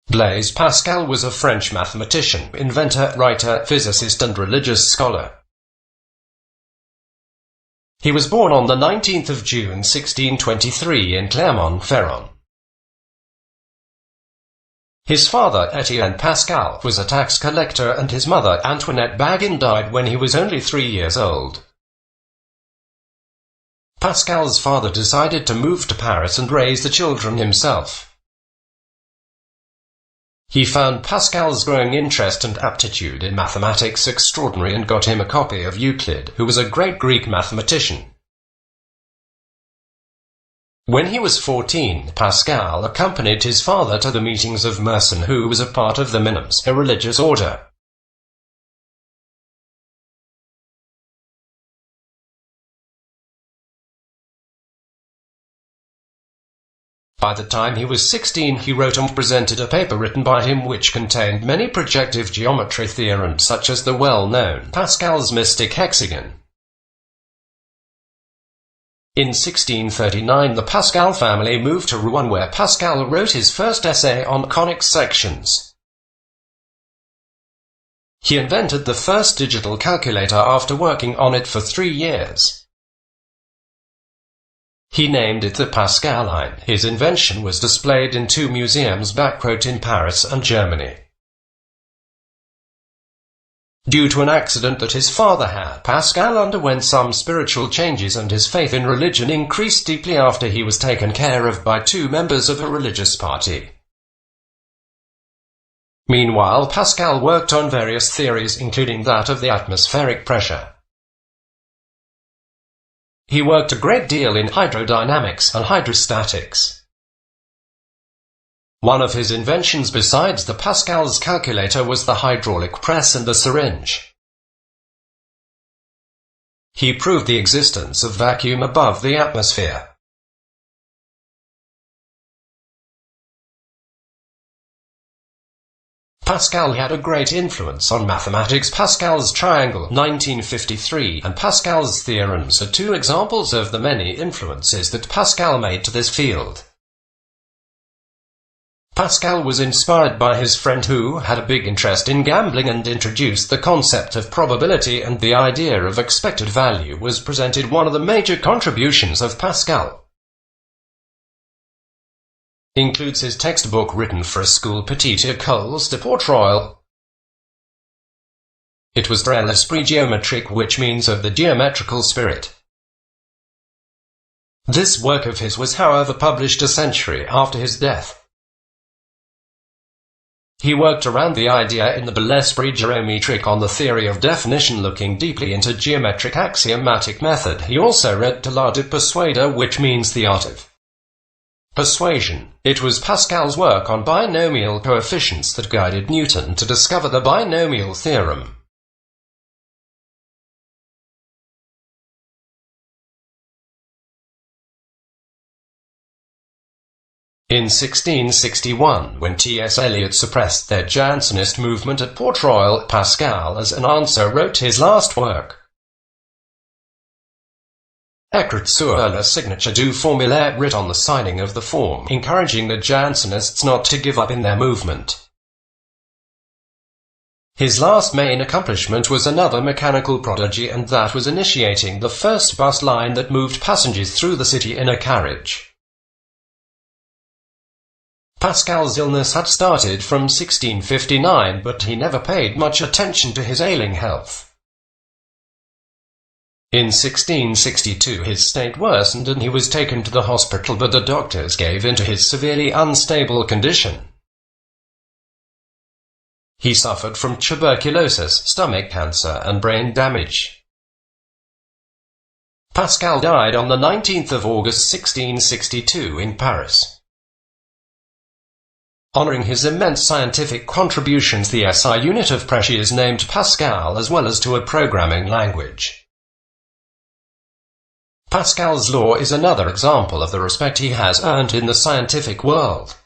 Blaise Pascal was a French mathematician, inventor, writer, physicist and religious scholar. He was born on the 19th of June 1623 in Clermont-Ferrand. His father, Étienne Pascal, was a tax collector and his mother, Antoinette Baguin, died when he was only 3 years old. Pascal's father decided to move to Paris and raise the children himself. He found Pascal's growing interest and aptitude in mathematics extraordinary and got him a copy of Euclid, who was a great Greek mathematician. When he was 14, Pascal accompanied his father to the meetings of Mersenne, who was a part of the Minims, a religious order. By the time he was 16, he wrote and presented a paper written by him which contained many projective geometry theorems such as the well-known Pascal's mystic hexagon. In 1639, the Pascal family moved to Rouen, where Pascal wrote his first essay on conic sections. He invented the first digital calculator after working on it for 3 years. He named it the Pascal'S. His invention was displayed in 2 museums in Paris and Germany. Due to an accident that his father had, Pascal underwent some spiritual changes and his faith in religion increased deeply after he was taken care of by 2 members of a religious party. Meanwhile, Pascal worked on various theories, including that of the atmospheric pressure. He worked a great deal in hydrodynamics and hydrostatics. One of his inventions besides the Pascal's calculator was the hydraulic press and the syringe. He proved the existence of vacuum above the atmosphere. Pascal had a great influence on mathematics. Pascal's triangle, 1953, and Pascal's theorems are 2 examples of the many influences that Pascal made to this field. Pascal was inspired by his friend who had a big interest in gambling and introduced the concept of probability, and the idea of expected value was presented one of the major contributions of Pascal. Includes his textbook written for a school, Petite Écoles de Port-Royal. It was de l'esprit géométrique, which means of the geometrical spirit. This work of his was, however, published a century after his death. He worked around the idea in the de l'esprit géométrique on the theory of definition, looking deeply into geometric axiomatic method. He also read de l'art de persuader, which means the art of persuasion. It was Pascal's work on binomial coefficients that guided Newton to discover the binomial theorem. In 1661, when T.S. Eliot suppressed their Jansenist movement at Port-Royal, Pascal, as an answer, wrote his last work. Écrit sur la signature du formulaire, writ on the signing of the form, encouraging the Jansenists not to give up in their movement. His last main accomplishment was another mechanical prodigy, and that was initiating the first bus line that moved passengers through the city in a carriage. Pascal's illness had started from 1659, but he never paid much attention to his ailing health. In 1662 his state worsened and he was taken to the hospital, but the doctors gave in to his severely unstable condition. He suffered from tuberculosis, stomach cancer and brain damage. Pascal died on the 19th of August 1662 in Paris. Honoring his immense scientific contributions, the SI unit of pressure is named Pascal, as well as to a programming language. Pascal's law is another example of the respect he has earned in the scientific world.